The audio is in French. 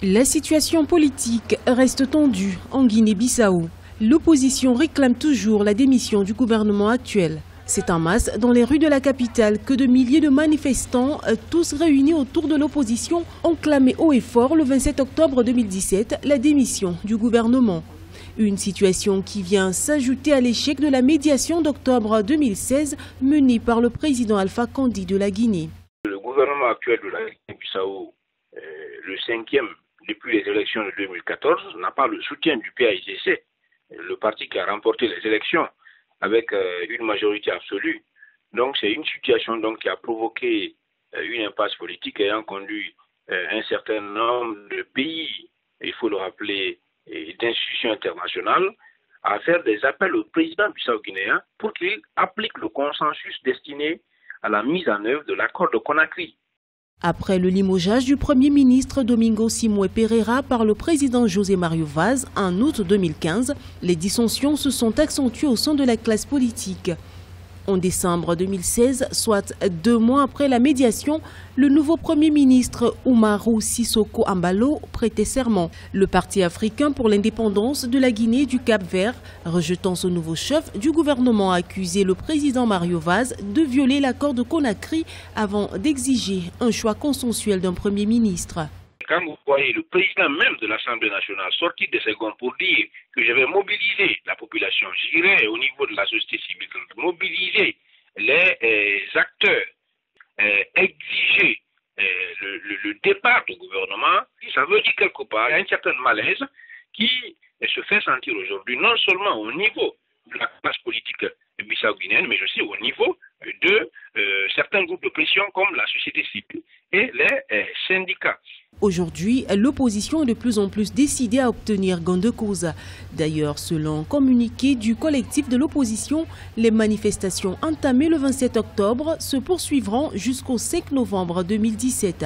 La situation politique reste tendue en Guinée-Bissau. L'opposition réclame toujours la démission du gouvernement actuel. C'est en masse dans les rues de la capitale que de milliers de manifestants, tous réunis autour de l'opposition, ont clamé haut et fort le 27 octobre 2017 la démission du gouvernement. Une situation qui vient s'ajouter à l'échec de la médiation d'octobre 2016 menée par le président Alpha Condé de la Guinée. Le gouvernement actuel de la Guinée-Bissau, le cinquième depuis les élections de 2014, n'a pas le soutien du PAIGC, le parti qui a remporté les élections avec une majorité absolue. Donc c'est une situation qui a provoqué une impasse politique ayant conduit un certain nombre de pays, il faut le rappeler, et d'institutions internationales, à faire des appels au président bissau-guinéen pour qu'il applique le consensus destiné à la mise en œuvre de l'accord de Conakry. Après le limogeage du Premier ministre Domingo Simões Pereira par le président José Mario Vaz en août 2015, les dissensions se sont accentuées au sein de la classe politique. En décembre 2016, soit 2 mois après la médiation, le nouveau Premier ministre Umaru Sissoko Embalo prêtait serment. Le Parti africain pour l'indépendance de la Guinée et du Cap-Vert, rejetant ce nouveau chef du gouvernement, a accusé le président Mario Vaz de violer l'accord de Conakry avant d'exiger un choix consensuel d'un Premier ministre. Quand vous voyez le président même de l'Assemblée nationale sortir de ses gonds pour dire que je vais mobiliser la population, j'irai au niveau de la société civile, mobiliser les acteurs, exiger le départ du gouvernement, ça veut dire quelque part un certain malaise qui se fait sentir aujourd'hui non seulement au niveau de la classe politique bissau-guinéenne, mais aussi au niveau de certains groupes de pression comme la société civile et les syndicats. Aujourd'hui, l'opposition est de plus en plus décidée à obtenir gain de cause. D'ailleurs, selon un communiqué du collectif de l'opposition, les manifestations entamées le 27 octobre se poursuivront jusqu'au 5 novembre 2017.